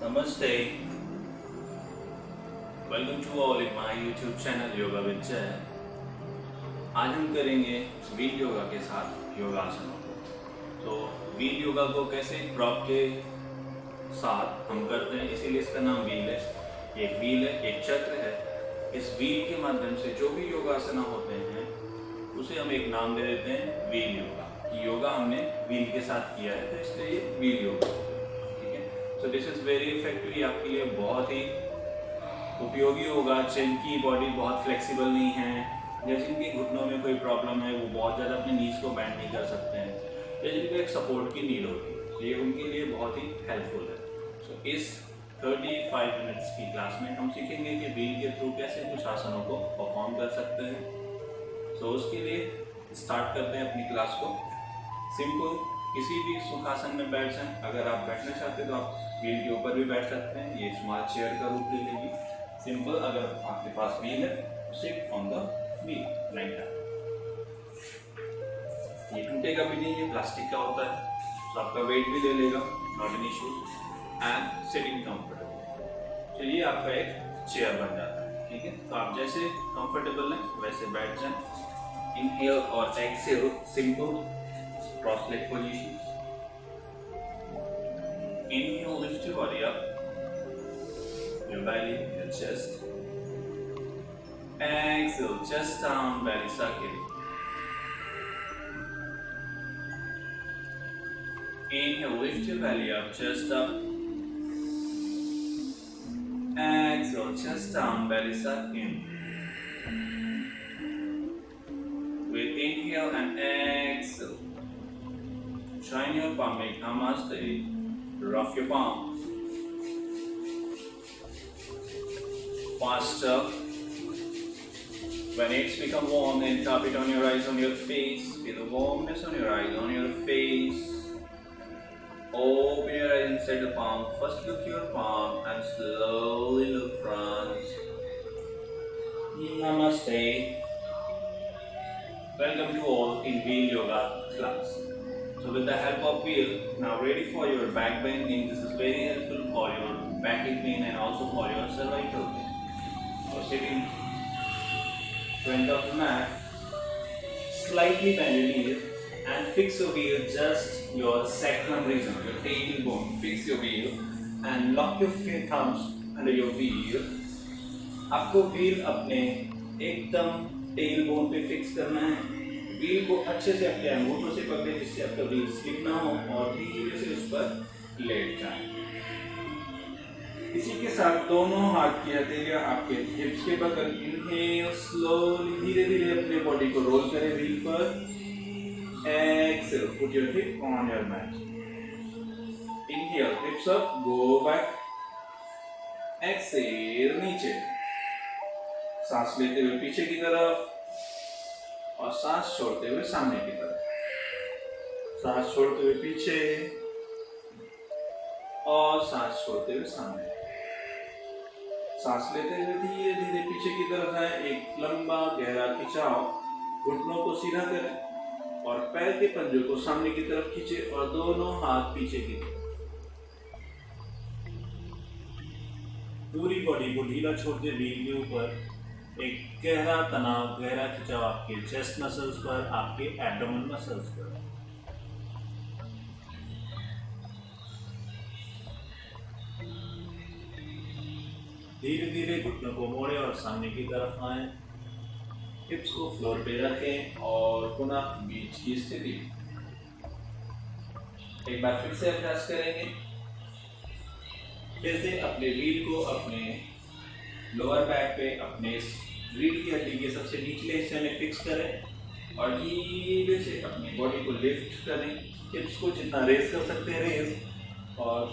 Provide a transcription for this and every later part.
नमस्ते, welcome to all in my YouTube channel yoga with Jai. आज हम करेंगे व्हील योगा के साथ योगासनों को। तो व्हील योगा को कैसे प्रॉप के साथ हम करते हैं, इसीलिए इसका नाम व्हील है। एक व्हील है, एक चक्र है। इस व्हील के माध्यम से जो भी योगासना होते हैं उसे हम एक नाम दे देते हैं व्हील योगा। योगा हमने व्हील के साथ किया है तो इसलिए ये व्हील योगा हो गया। ठीक है, so this is very effective. ये आपके लिए बहुत ही उपयोगी होगा। जिनकी बॉडी बहुत फ्लेक्सिबल नहीं है या जिनके घुटनों में कोई प्रॉब्लम है, वो बहुत ज़्यादा अपने नीज को बैंड नहीं कर सकते हैं या जिनको एक सपोर्ट की नीड होती है, तो ये उनके लिए बहुत ही हेल्पफुल है। सो इस 35 मिनट्स की क्लास में हम सीखेंगे कि व्हील के थ्रू कैसे कुछ आसनों को परफॉर्म कर सकते हैं। सो उसके लिए स्टार्ट करते हैं अपनी क्लास को। सिंपल किसी भी सुखासन में बैठ जाएं। अगर आप बैठना चाहते हैं तो आप व्हील के ऊपर भी बैठ सकते हैं। ये स्मॉल चेयर का रूप ले लेगी। सिंपल, अगर आपके पास व्हील है sit on the wheel like that. ये टूटेगा भी नहीं, ये प्लास्टिक का होता है तो आपका वेट भी ले लेगा, not an issues. And sitting comfortable. तो ये आपका एक चेयर बन जाता है। ठीक है, तो आप जैसे कंफर्टेबल हैं वैसे बैठ जाएं। इनहेल और exhale, simple cross leg position. Inhale, lift your body up, your belly, your chest. Exhale, chest down, belly suck in. Inhale, lift your belly up, chest up. Exhale, chest down, belly suck in. With inhale and exhale, shine your palm, make namaste, rough your palm. Faster. When it's become warm, then tap it on your eyes, on your face. Feel the warmness on your eyes, on your face. Open your eyes inside the palm. First look your palm and slowly look front. Namaste. Welcome to all in wheel yoga class. So with the help of wheel, now ready for your back bending. This is very helpful for your back pain and also for your cervical pain. So sitting front of the mat, slightly bend your knees and fix your wheel just your sacrum region, your tailbone. Fix your wheel and lock your thumbs under your wheel. आपको wheel अपने एकदम tailbone पे fix करना है। Wheel को अच्छे से अपने अंगूठों से पकड़े जिससे आपका व्हील स्लिप ना हो और धीरे से उस पर लेट जाए। इसी के साथ दोनों हाथ की हथेलियां आपके हिप्स के बगल। इनहेल, स्लोली धीरे धीरे अपने बॉडी को रोल करें व्हील पर। Exhale, put your hip on your mat. Inhale, hips up, go back. Exhale, नीचे। सांस लेते हुए पीछे की तरफ और सांस छोड़ते हुए सामने की तरफ। सांस छोड़ते हुए पीछे और सांस छोड़ते हुए सामने। सांस लेते हुए धीरे धीरे पीछे की तरफ जाएं। एक लंबा गहरा खिंचाव। घुटनों को सीधा करें और पैर के पंजों को सामने की तरफ खींचे और दोनों हाथ पीछे की तरफ। पूरी बॉडी को ढीला छोड़ दे व्हील के ऊपर। एक गहरा तनाव, गहरा खिंचाव आपके चेस्ट मसल्स पर, आपके एब्डोमेन मसल्स पर। धीरे धीरे घुटनों को मोड़े और सामने की तरफ आए। हिप्स को फ्लोर पे रखें और पुनः बीच की स्थिति। एक बार फिर से अभ्यास करेंगे। फिर से अपने व्हील को अपने लोअर बैक पे, अपने रीढ़ की हड्डी के सबसे निचले हिस्से में फिक्स करें और धीरे से अपनी बॉडी को लिफ्ट करें। हिप्स को जितना रेज कर सकते हैं रेज और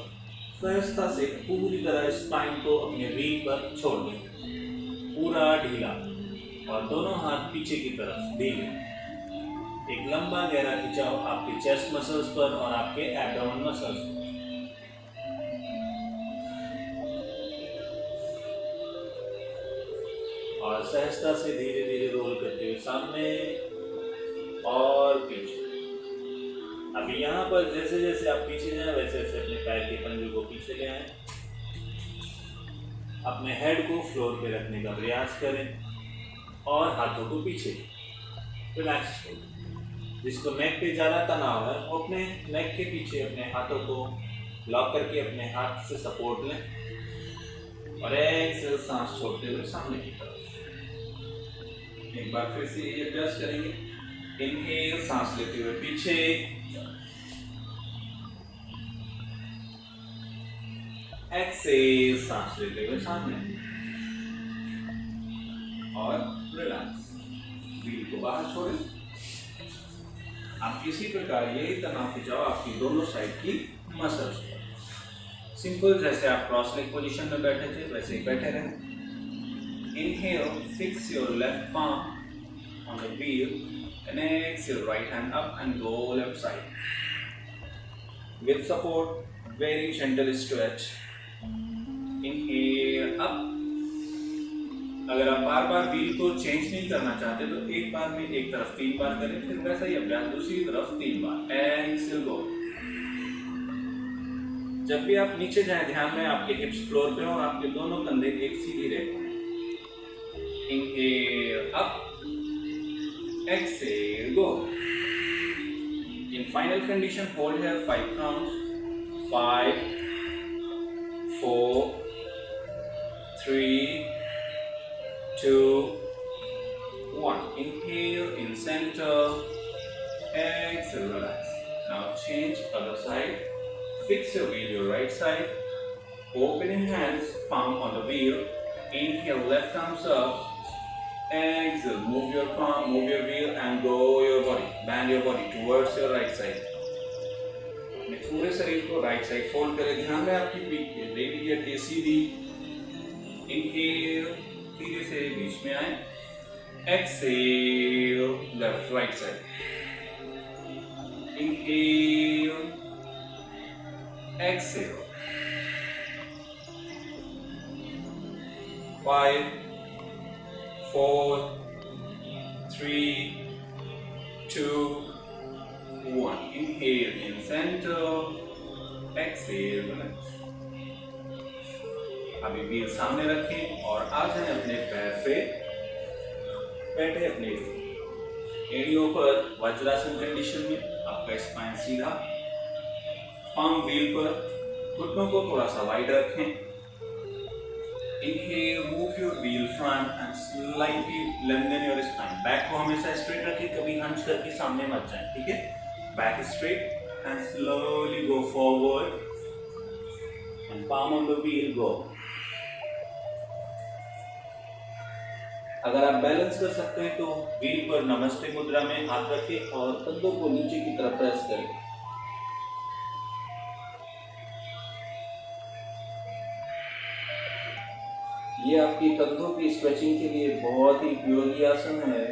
सहजता से पूरी तरह स्पाइन को अपने व्हील पर छोड़ दें, पूरा ढीला और दोनों हाथ पीछे की तरफ ढीले। एक लंबा गहरा खिंचाव आपके चेस्ट मसल्स पर और आपके एब्डोमेन मसल्स पर। और सहजता से धीरे धीरे रोल करते हुए सामने और पीछे। अभी यहाँ पर जैसे जैसे आप पीछे जाएं वैसे वैसे अपने पैर के पंजों को पीछे ले आएं अपने हेड को फ्लोर पे रखने का प्रयास करें और हाथों को पीछे रिलैक्स करें। जिसको नेक पे ज़्यादा तनाव है वो अपने नेक के पीछे अपने हाथों को लॉक करके अपने हाथ से सपोर्ट लें और एक्सेल सांस छोड़ते हुए सामने की तरफ। एक बार फिर से ये अभ्यास करेंगे। इनहेल सांस लेते हुए पीछे, एक्सेल सांस लेते हुए सामने और रिलैक्स। व्हील को बाहर छोड़ें। आप इसी प्रकार यही तनाव खिंचाओ आपकी दोनों साइड की मसल्स पर। सिंपल, जैसे आप क्रॉस लेग पोजीशन में बैठे थे वैसे ही बैठे रहें। Inhale, fix your left palm on the wheel and exhale, right hand up and go left side. With support, very gentle stretch. Inhale up. अगर आप बार बार व्हील को चेंज नहीं करना चाहते तो एक बार में एक तरफ 3 बार करें, फिर वैसा ही अभ्यास दूसरी तरफ 3 बार। एक्सेल गो। जब भी आप नीचे जाएं ध्यान में आपके हिप्स फ्लोर पे और आपके दोनों कंधे एक सीधी रेखा में। Inhale up, exhale go. In final condition, hold here 5 counts. 5, 4, 3, 2, 1. Inhale in center, exhale, relax. Now change other side. Fix your wheel, your right side. Opening hands, palm on the wheel. Inhale, left arms up. Exhale, move your palm, move your wheel and go your body. Bend your body towards your right side. अपने पूरे शरीर को right side fold करें। ध्यान में आपकी पीठ के रेडी हड्डी सीधी। इनहेल, धीरे से बीच में आए। Exhale, left right side. Inhale, exhale. 5, 4, 3, 2, 1. Inhale in center, exhale, relax. अभी व्हील सामने रखें और आ जाएं अपने पैर पे, बैठे अपने एड़ियों पर वज्रासन कंडीशन में। आपका स्पाइन सीधा, पाम व्हील पर, घुटनों को थोड़ा सा वाइड रखें। Inhale, move your wheel front and slightly lengthen your spine. Back को हमेशा स्ट्रेट रखें, कभी हंच करके सामने मत जाएं, ठीक है? Back straight and slowly go forward and palm on the wheel go. अगर आप बैलेंस कर सकते हैं तो व्हील पर नमस्ते मुद्रा में हाथ रखें और कंधों को नीचे की तरफ प्रेस करें। ये आपकी कंधों की स्ट्रेचिंग के लिए बहुत ही उपयोगी आसन है।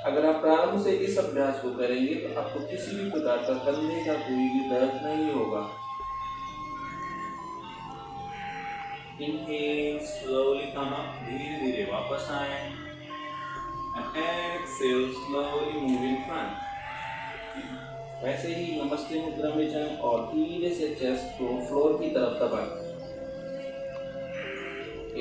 अगर आप प्रारंभ से इस अभ्यास को करेंगे तो आपको किसी भी प्रकार का कंधे का कोई भी दर्द नहीं होगा। Inhale, slowly come up, धीरे धीरे वापस आए and exhale, slowly move in front. वैसे ही नमस्ते मुद्रा में जाएं और धीरे से चेस्ट को फ्लोर की तरफ दबाएं।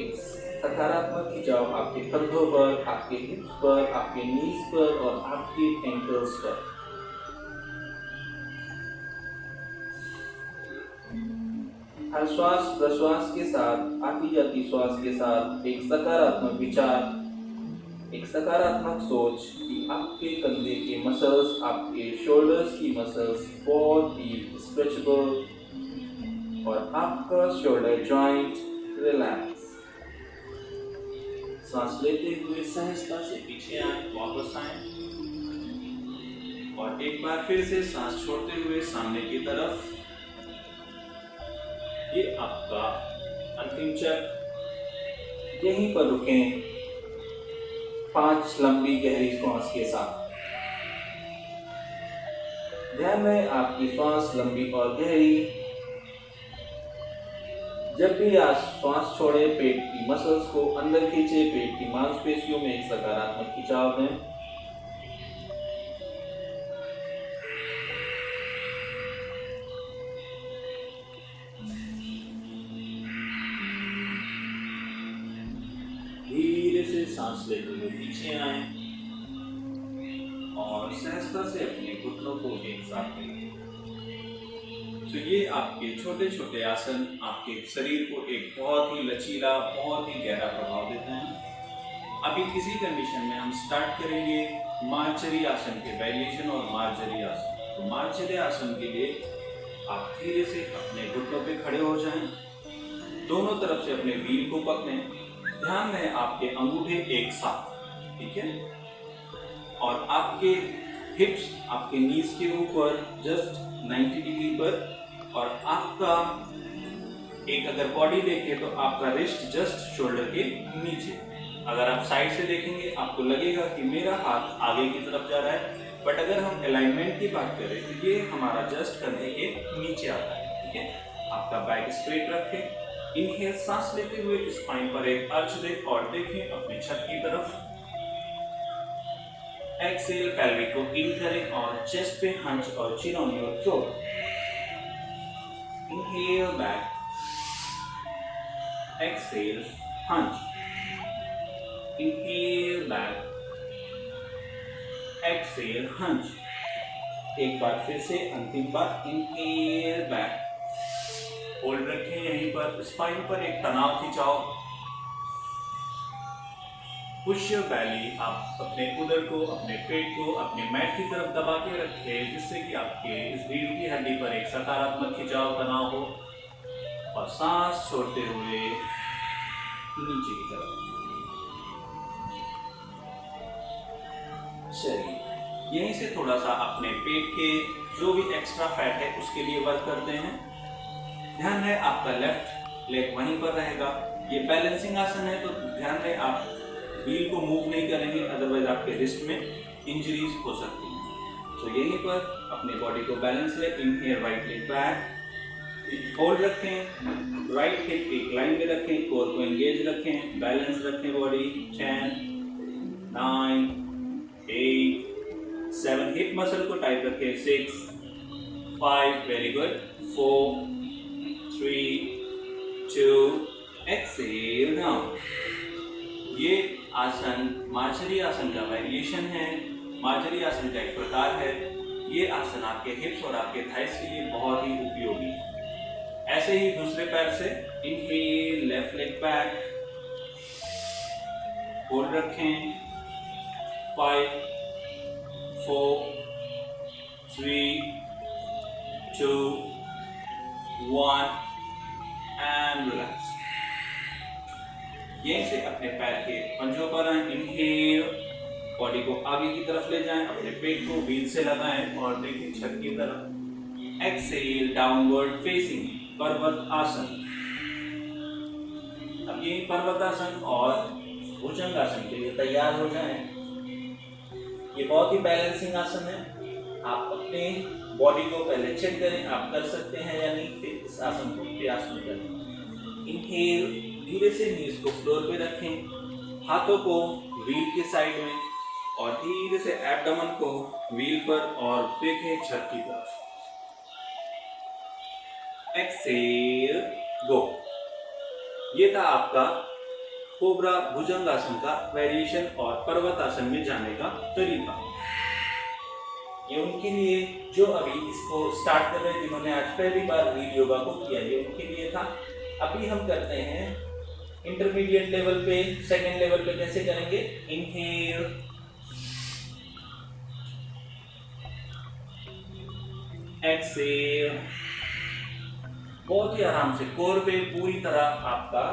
एक सकारात्मक खिंचाव आपके कंधों पर, आपके हिप्स पर, आपके नीज पर और आपके एंकल्स पर। हर श्वास प्रश्वास के साथ, आती जाती श्वास के साथ एक सकारात्मक विचार, एक सकारात्मक सोच कि आपके कंधे के मसल्स, आपके शोल्डर्स की मसल्स बहुत ही स्ट्रेचेबल और आपका शोल्डर जॉइंट रिलैक्स। सांस लेते हुए सहजता से पीछे आए, वापस आए और एक बार फिर से सांस छोड़ते हुए सामने की तरफ। ये आपका अंतिम चक्र। यहीं पर रुकें 5 लंबी गहरी श्वास के साथ। ध्यान में आपकी श्वास लंबी और गहरी। जब भी आप श्वास छोड़े, पेट की मसल्स को अंदर खींचे, पेट की मांसपेशियों में एक सकारात्मक खिंचाव दें। से सांस लेते हुए पीछे आए और सहजता से अपने घुटनों को एक साथ लें। तो ये आपके छोटे छोटे आसन आपके शरीर को एक बहुत ही लचीला, बहुत ही गहरा प्रभाव देते हैं। अभी इसी कंडीशन में हम स्टार्ट करेंगे मार्जरी आसन के वेरिएशन और मार्जरी आसन। तो मार्जरी आसन के लिए आप धीरे से अपने घुटनों पे खड़े हो जाएं, दोनों तरफ से अपने व्हील को पकड़ें, ध्यान में आपके अंगूठे एक साथ, ठीक है, और आपके हिप्स आपके नीज के ऊपर जस्ट 90 डिग्री पर, और आपका एक अगर बॉडी देखें तो आपका रिस्ट जस्ट शोल्डर के नीचे। अगर आप साइड से देखेंगे आपको लगेगा कि मेरा हाथ आगे की तरफ जा रहा है, बट अगर हम अलाइनमेंट की बात करें तो ये हमारा जस्ट कंधे के नीचे आता है, ठीक है। आपका बैक स्ट्रेट रखें, इनहेल सांस लेते हुए स्पाइन पर एक अर्च दें और देखें अपने छत की तरफ। एक्सेल पेल्विक को इन करें और चेस्ट पे हंच और chin on your throat. Inhale back, exhale hunch, inhale back, exhale hunch. एक बार फिर से अंतिम बार, इनहेल बैक, होल्ड रखें यहीं पर, स्पाइन पर एक तनाव खिंचाओ, पुश योर बेली। आप अपने उदर को, अपने पेट को अपने मैट की तरफ दबा के रखें, जिससे कि आपके इस रीढ़ की हड्डी पर एक सकारात्मक खिंचाव तनाव हो, और सांस छोड़ते हुए नीचे की तरफ। चलिए यहीं से थोड़ा सा अपने पेट के जो भी एक्स्ट्रा फैट है उसके लिए वर्क करते हैं। ध्यान है आपका लेफ्ट लेग वहीं पर रहेगा। ये बैलेंसिंग आसन है तो ध्यान है आप व्हील को मूव नहीं करेंगे, अदरवाइज आपके रिस्ट में इंजरीज हो सकती हैं। तो यहीं पर अपनी बॉडी को बैलेंस ले। Inhale right leg back, hold रखें, राइट हिप एक लाइन में रखें, कोर को एंगेज रखें, बैलेंस रखें बॉडी। 10, 9, 8, 7, हिप मसल को टाइट रखें। 6, 5, वेरी गुड, 4, 3, 2, एक्सेल डाउन। ये आसन मार्जरी आसन का वेरिएशन है। मार्जरी आसन का एक प्रकार है। ये आसन आपके हिप्स और आपके थाइस के लिए बहुत ही उपयोगी है। ऐसे ही दूसरे पैर से inhale, left leg back, hold रखें। 5, 4, 3, 2, 1 एंड रिलैक्स। यहीं से अपने पैर के पंजों पर आए। इनहेल, बॉडी को आगे की तरफ ले जाएं, अपने पेट को व्हील से लगाएं और देखिए छत की तरफ। एक्सेल, डाउनवर्ड फेसिंग पर्वत आसन। अब ये पर्वत आसन और भुजंग आसन के लिए तैयार हो जाएं। ये बहुत ही बैलेंसिंग आसन है। आप अपने बॉडी को पहले चेक करें आप कर सकते हैं या नहीं, फिर इस आसन को प्रयास में करें। इनहेल, धीरे से नीज को फ्लोर पे रखें, हाथों को व्हील के साइड में और धीरे से एब्डोमेन को व्हील पर और देखें छत की तरफ। एक्सेल, गो। ये था आपका कोबरा भुजंगासन का वेरिएशन और पर्वतासन में जाने का तरीका। ये उनके लिए जो अभी इसको स्टार्ट कर रहे हैं, जिन्होंने आज पहली बार व्हील योगा को किया, ये उनके लिए था। अभी हम करते हैं इंटरमीडिएट लेवल पे, सेकेंड लेवल पे कैसे करेंगे। इनहेल, एक्सेल, बहुत ही आराम से कोर पे पूरी तरह आपका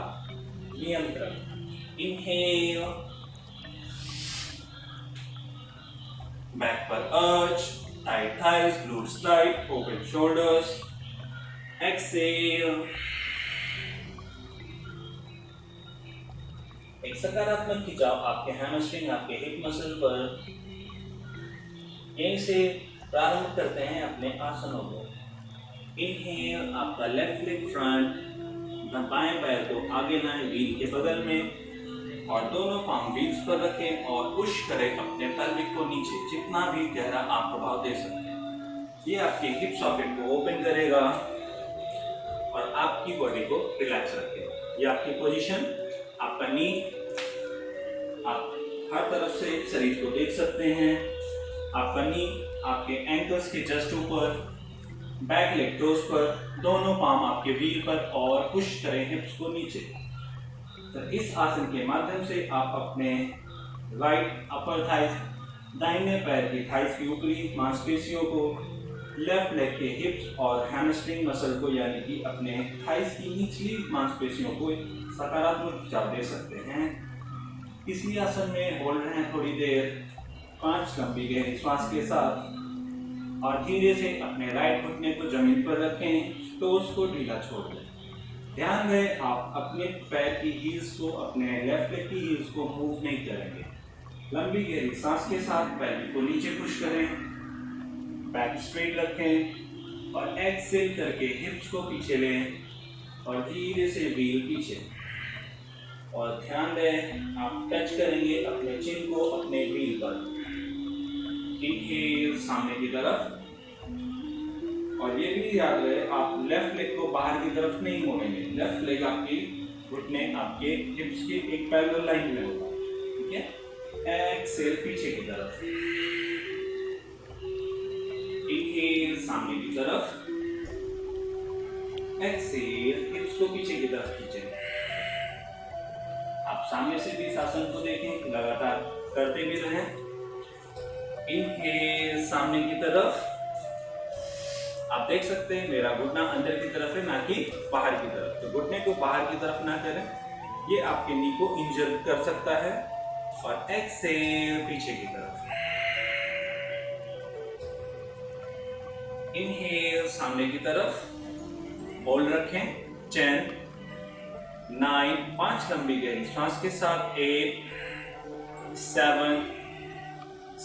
नियंत्रण। इनहेल, बैक पर arch, tight thighs, glutes tight, open shoulders. Exhale, एक सकारात्मक खिंचाव आपके हैमस्ट्रिंग, आपके हिप मसल पर। यहीं से प्रारंभ करते हैं अपने आसनों को। इनहेल, आपका लेफ्ट लेग फ्रंट, बाएं पैर को आगे लाएं व्हील के बगल में और दोनों पाम व्हील्स पर रखें और पुश करें अपने पेल्विक को नीचे, जितना भी गहरा आप प्रभाव दे सकते हैं। ये आपके हिप सॉकेट को ओपन करेगा और आपकी बॉडी को रिलैक्स रखेगा। ये आपकी पोजीशन, आपका नी, हर तरफ से शरीर को देख सकते हैं। आपका नी आपके एंकल्स के जस्ट ऊपर, बैक लेग टोस पर, दोनों पाम आपके व्हील पर और पुश करें हिप्स को नीचे। तो इस आसन के माध्यम से आप अपने राइट अपर थाइस, दाहिने पैर की थाइस की ऊपरी मांसपेशियों को, लेफ्ट लेग के हिप्स और हैमस्ट्रिंग मसल को यानी कि अपने थाइस की निचली मांसपेशियों को सकारात्मक खिंचाव दे सकते हैं। इसी आसन में होल्ड रहें थोड़ी देर 5 लंबी गहरी श्वास के साथ और धीरे से अपने राइट घुटने को जमीन पर रखें, टोस को ढीला छोड़ दें। ध्यान रहे आप अपने पैर की हील्स को, अपने लेफ्ट लेग की हील्स को मूव नहीं करेंगे। लंबी गहरी सांस के साथ पैर को नीचे पुश करें, बैक स्ट्रेट रखें और एक्सेल करके हिप्स को पीछे लें और धीरे से व्हील पीछे। और ध्यान दें आप टच करेंगे अपने चिन को अपने व्हील पर। इनहेल सामने की तरफ, और ये भी याद रहे आप लेफ्ट लेग को बाहर की तरफ नहीं मोड़ेंगे। लेफ्ट लेग आपकी घुटने आपके हिप्स की एक पैरेलल लाइन में होगा, ठीक है। एक्सेल पीछे की तरफ, इनहेल सामने की तरफ, एक्सेल हिप्स को पीछे की तरफ खींचें। आप सामने से भी इस आसन को देखें, लगातार करते भी रहें। इनहेल सामने की तरफ, आप देख सकते हैं मेरा घुटना अंदर की तरफ है ना कि बाहर की तरफ। तो घुटने को बाहर की तरफ ना करें, ये आपके नी को इंजर कर सकता है। और एक्सेल पीछे की तरफ, इनहेल सामने की तरफ, होल्ड रखें 10 9, 5 लंबी गहरी श्वास के साथ 8 7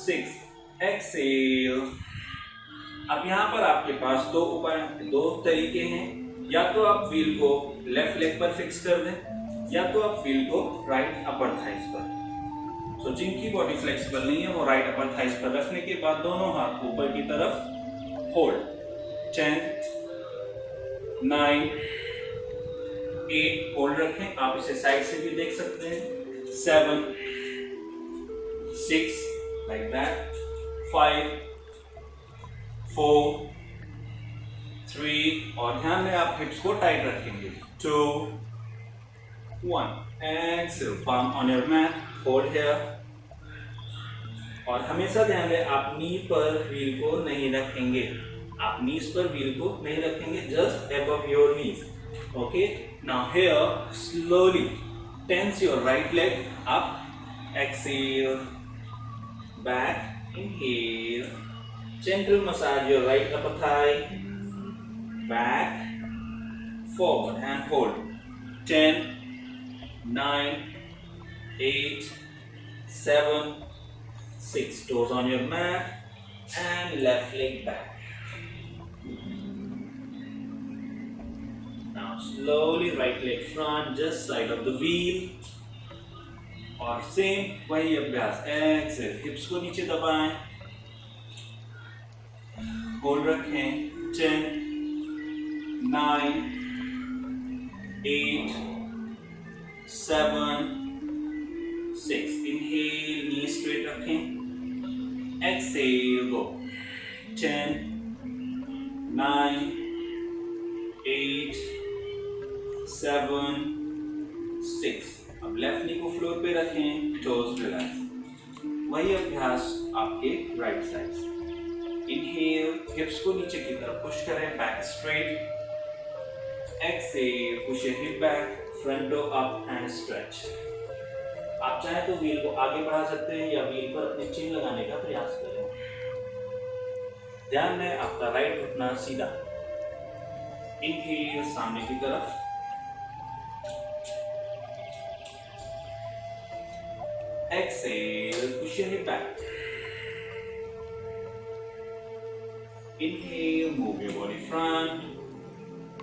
6 एक्सेल। अब यहाँ पर आपके पास दो तरीके हैं। या तो आप व्हील को लेफ्ट लेग पर फिक्स कर दें, या तो आप व्हील को राइट अपर थाइस पर। सो जिनकी बॉडी फ्लेक्सिबल नहीं है वो राइट अपर थाइस पर रखने के बाद दोनों हाथ ऊपर की तरफ, होल्ड 10 9 8, होल्ड रखें। आप इसे साइड से भी देख सकते हैं। 7 6 लाइक दैट, 5 4 3, और ध्यान में आप हिप्स को टाइट रखेंगे। 2 1, Excel, palm on your mat, hold here। और हमेशा ध्यान दें आप नी पर व्हील को नहीं रखेंगे, आप नीज पर व्हील को नहीं रखेंगे, just above your knees। Okay, now here slowly tense your right leg up, exhale, back, inhale, gentle massage your right upper thigh, back, forward and hold 10 9 8 7 6, toes on your mat and left leg back. Now slowly right leg front, just side of the wheel, और same वही अभ्यास। Excel, हिप्स को नीचे दबाएं, hold रखें 10 9 8 7 6, inhale, knee straight रखें, Excel, गो 10 9 8 7 6। अब left नी को फ्लोर पे रखें, टोज रिलैक्स। वही अभ्यास आपके राइट साइड। इनहेल, हिप्स को नीचे की तरफ पुश करें, back straight, exhale, push your hip back, front toe up and stretch. आप चाहे तो व्हील को आगे बढ़ा सकते हैं या व्हील पर अपने चिन लगाने का प्रयास करें। ध्यान दें आपका राइट घुटना सीधा। इनहेल सामने की तरफ, exhale, push your hip back. Inhale, move your body front.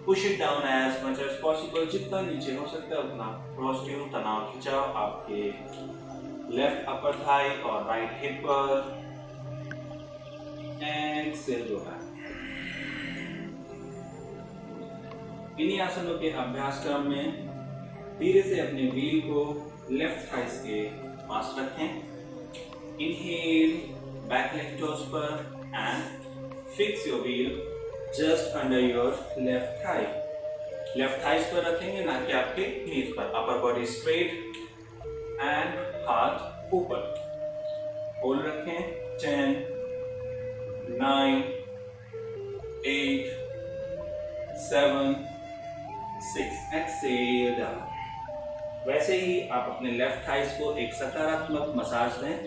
Push it down as much as possible. जितना नीचे हो सकता है उतना प्रोस्ट्यूम तनाव खिंचाव आपके लेफ्ट अपर थाई और राइट हिप पर। एक्सेल जो है इन्हीं आसनों के अभ्यास क्रम में धीरे से अपने व्हील को लेफ्ट थाइस के पास रखें Inhale, back leg toes पर and fix your wheel just under your left thigh. Left thighs पर रखेंगे ना कि आपके knees पर. Upper body straight and हाथ ऊपर. Hold रखें. 10, 9, 8, 7, 6. Exhale down. वैसे ही आप अपने लेफ्ट थाइस को एक सकारात्मक मसाज दें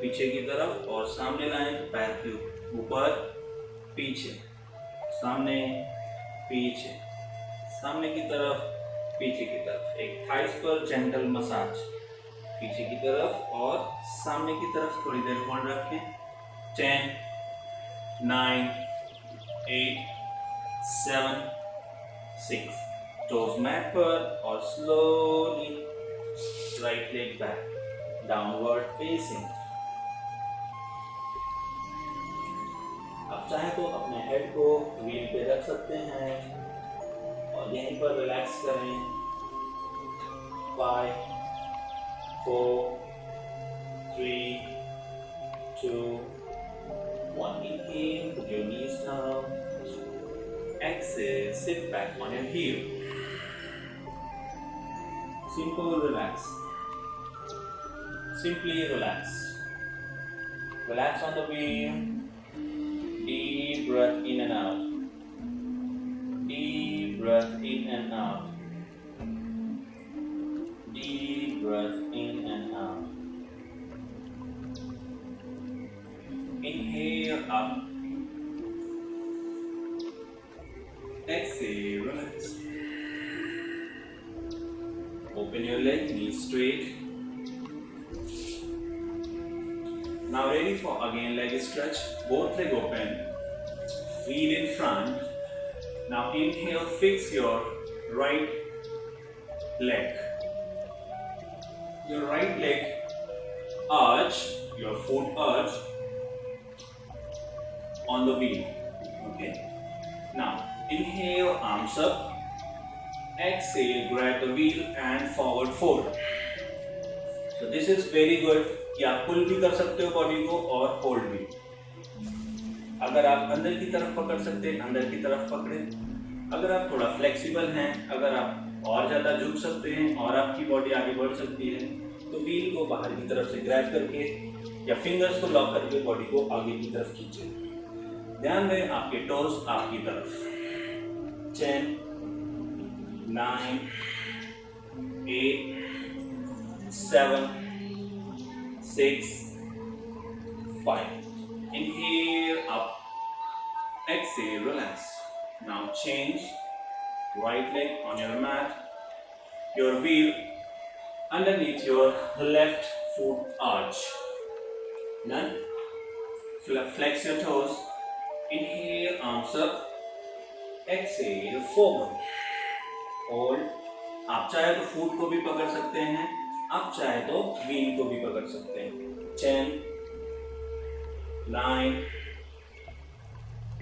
पीछे की तरफ और सामने लाएं पैर के ऊपर, पीछे, सामने, पीछे, सामने की तरफ, पीछे की तरफ. एक थाइस पर जेंटल मसाज पीछे की तरफ और सामने की तरफ थोड़ी देर होल्ड रखें. 10, 9, 8, 7, 6. टोज मैट पर और slowly right leg back, downward facing. आप चाहे तो अपने हेड को व्हील पे रख सकते हैं और यहीं पर रिलैक्स करें. 5, 4, 3, 2, 1. Inhale, put your knees down. Exhale, sit back on your heel. Simple relax. Simply relax. Relax on the wheel. Deep breath in and out. Deep breath in and out. Deep breath in and out. Inhale up. Exhale, relax. Open your leg, knees straight. Now ready for again leg stretch. Both leg open. Wheel in front. Now inhale, fix your right leg. Your right leg arch, your foot arch on the wheel. Okay. Now inhale, arms up. Exhale, grab the wheel and forward fold. So this is very good कि आप पुल भी कर सकते हो body को और hold भी. अगर आप अंदर की तरफ पकड़ सकते हैं अंदर की तरफ पकड़ें. अगर आप थोड़ा फ्लेक्सिबल हैं, अगर आप और ज़्यादा झुक सकते हैं और आपकी बॉडी आगे बढ़ सकती है तो व्हील को बाहर की तरफ से ग्रैब करके या फिंगर्स को लॉक करके बॉडी को आगे की तरफ खींचें. ध्यान दें आपके टोज आपकी तरफ. 10, 9, 8, 7, 6, 5. Inhale up. Exhale, relax. Now change. Right leg on your mat. Your wheel underneath your left foot arch. Done. Flex your toes. Inhale, arms up. Exhale, forward. Hold. आप चाहे तो फुट को भी पकड़ सकते हैं, आप चाहे तो व्हील को भी पकड़ सकते हैं. 10, 9,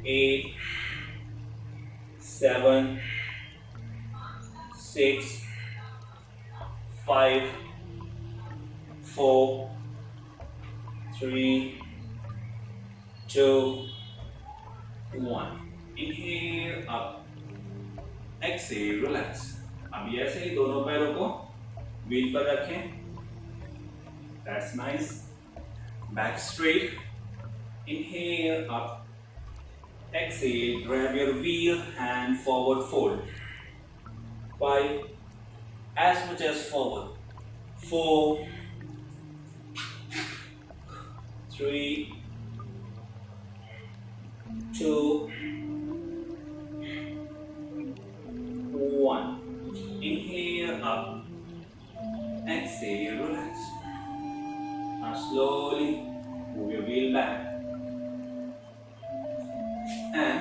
8, 7, 6, 5, 4, 3, 2, 1. Inhale up. Exhale, relax. अभी ऐसे ही दोनों पैरों को व्हील पर रखें. That's nice. Back straight. Inhale up. Exhale, grab your wheel and forward fold. 5. As much as forward. 4, 3, 2, 1. Inhale up. Exhale, relax. Now slowly move your wheel back and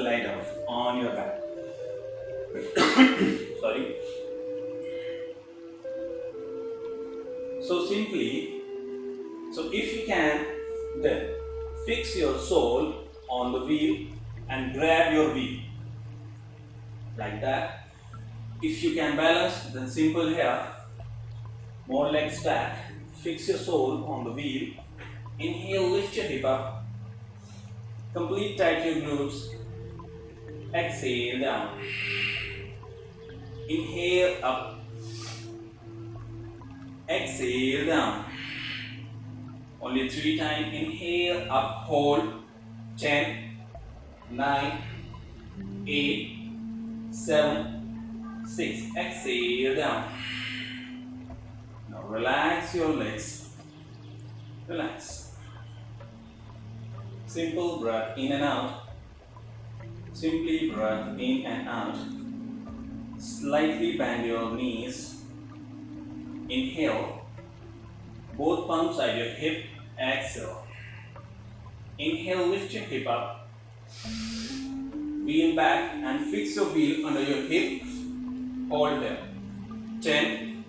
lie down on your back. Sorry. So if you can, then fix your sole on the wheel and grab your wheel like that. If you can balance, then simple here. More legs back. Fix your sole on the wheel Inhale, lift your hip up. Complete tight your glutes. Exhale down. Inhale up. Exhale down. Only 3 times. Inhale up, hold. 10, 9, 8, 7, 6. Exhale down. Now relax your legs. Relax. Simple breath in and out. Simply breath in and out. Slightly bend your knees. Inhale. Both palms side your hip. Exhale. Inhale, lift your hip up. Wheel back and fix your wheel under your hip. Hold there. 10,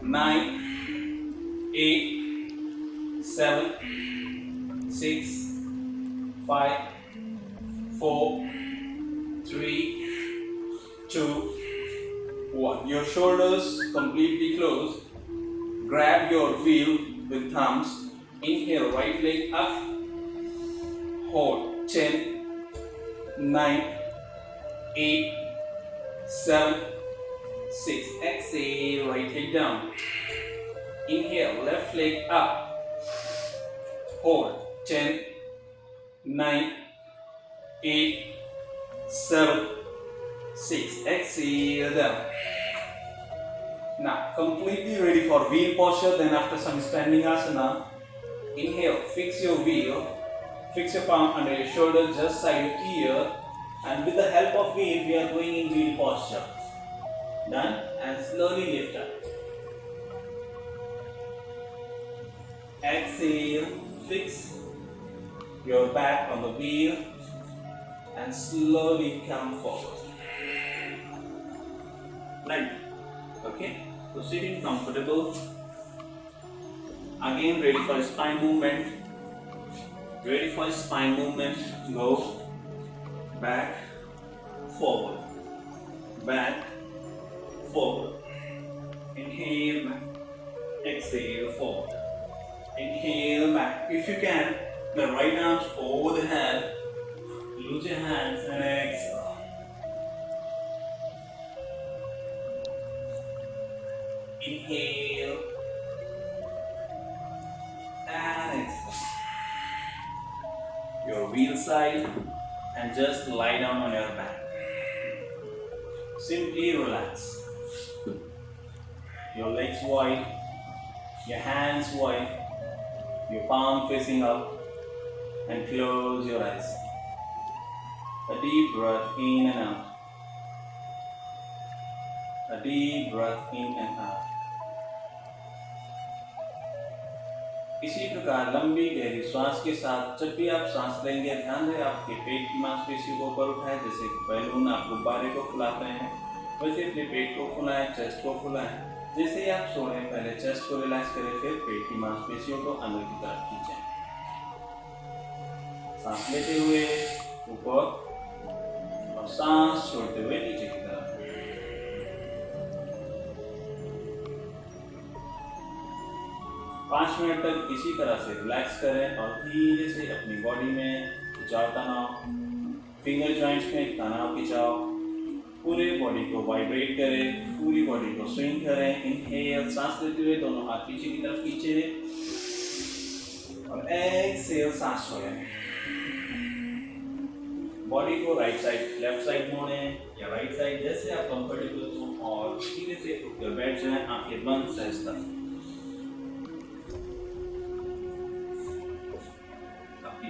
9, 8, 7, 6, 5, 4, 3, 2, 1. Your shoulders completely closed. Grab your wheel with thumbs. Inhale, right leg up. Hold. 10, 9, 8, 7, 6. Exhale, right leg down. Inhale, left leg up. Hold. 10, 9, 8, 7, 6. Exhale down. Now, completely ready for wheel posture. Then after some standing asana, inhale, fix your wheel. Fix your palm under your shoulder, just side here. And with the help of wheel, we are going in wheel posture. Done? And slowly lift up. Exhale, fix your back on the wheel and slowly come forward. Like that. Okay? So sitting comfortable. Again, ready for spine movement. Ready for spine movement. Go back, forward, back, forward. Inhale back. Exhale forward. Inhale back. If you can, the right arms over the head. Use your hands and exhale. Inhale and exhale. Your wheel side and just lie down on your back. Simply relax. Your legs wide, your hands wide, your palm facing up, and close your eyes. A deep breath in and out. A deep breath in and out. इसी प्रकार लंबी गहरी श्वास के साथ जब भी आप सांस लेंगे, ध्यान दें आपके पेट की मांसपेशियों को ऊपर उठाएं, जैसे बैलून आप गुब्बारे को फुलाते हैं वैसे अपने पेट को फुलाएं, चेस्ट को फुलाएं। जैसे ही आप सो रहे हैं पहले चेस्ट को रिलैक्स करें, फिर पेट की मांसपेशियों को अंदर की तरफ खींचें। सांस लेते हुए ऊपर और सांस छोड़ते हुए नीचे की तरफ। पाँच मिनट तक इसी तरह से रिलैक्स करें और धीरे से अपनी बॉडी में खिंचाव तनाव, फिंगर जॉइंट्स में तनाव खिंचाव, पूरे बॉडी को वाइब्रेट करें, पूरी बॉडी को स्विंग करें। इनहेल, सांस लेते हुए दोनों हाथ पीछे की तरफ खींचे और एक्सहेल, सांस छोड़ें। बॉडी को राइट साइड लेफ्ट साइड मोड़ें या राइट साइड, जैसे आप कंफर्टेबल हो, और धीरे से उठकर बैठ जाएं, आंखें बंद सहजता।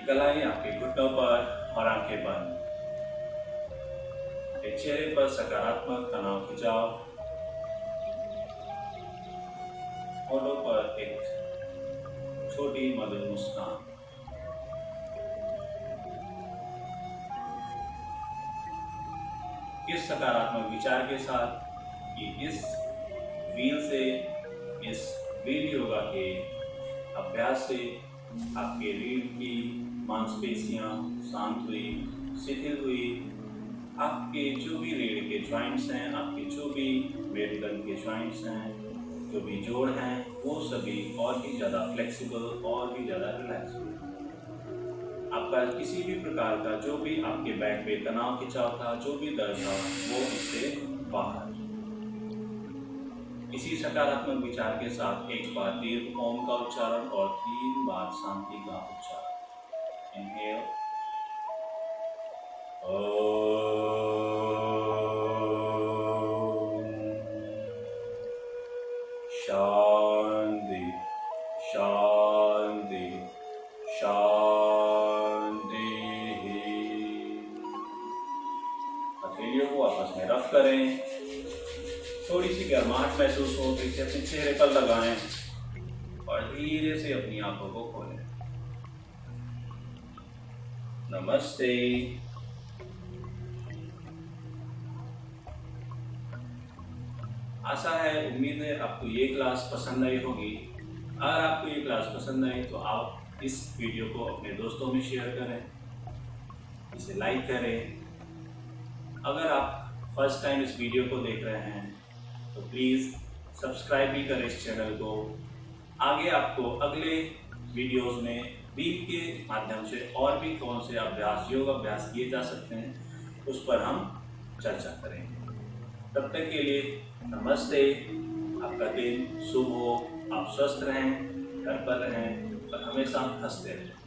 कलाई आपके घुटनों पर और आंखें बंद। एक चेहरे पर सकारात्मक तनाव खिंचाव, होठों पर एक छोटी मधुर मुस्कान। इस सकारात्मक विचार के साथ कि इस व्हील से, इस व्हील योगा के अभ्यास से आपके रीढ़ की मांसपेशियां शांत हुई, शिथिल हुई, आपके जो भी रीढ़ के जॉइंट्स हैं, आपके जो भी मेरुदंड के जॉइंट्स हैं, जो भी जोड़ हैं वो सभी और भी ज़्यादा फ्लेक्सिबल और भी ज़्यादा रिलैक्स हो। आपका किसी भी प्रकार का जो भी आपके बैक में तनाव खिंचाव था, जो भी दर्द था, वो इससे बाहर। इसी सकारात्मक विचार के साथ एक बार दीर्घ ओम का उच्चारण और 3 बार शांति का उच्चारण। इनहेल, शांति शांति शांति। हथेलियों को आपस में रफ करें। थोड़ी सी गर्माहट महसूस हो तो इसे अपने चेहरे पर लगाएं और धीरे से अपनी आंखों को खोलें। नमस्ते। आशा है, उम्मीद है आपको ये क्लास पसंद आई होगी। अगर आपको ये क्लास पसंद आई तो आप इस वीडियो को अपने दोस्तों में शेयर करें, इसे लाइक करें। अगर आप फर्स्ट टाइम इस वीडियो को देख रहे हैं तो प्लीज़ सब्सक्राइब भी करें इस चैनल को। आगे आपको अगले वीडियोस में वीक के माध्यम से और भी कौन से अभ्यास, योग अभ्यास किए जा सकते हैं, उस पर हम चर्चा करेंगे। तब तक के लिए नमस्ते। आपका दिन शुभ हो, आप स्वस्थ रहें, घर पर रहें और हमेशा हंसते रहें।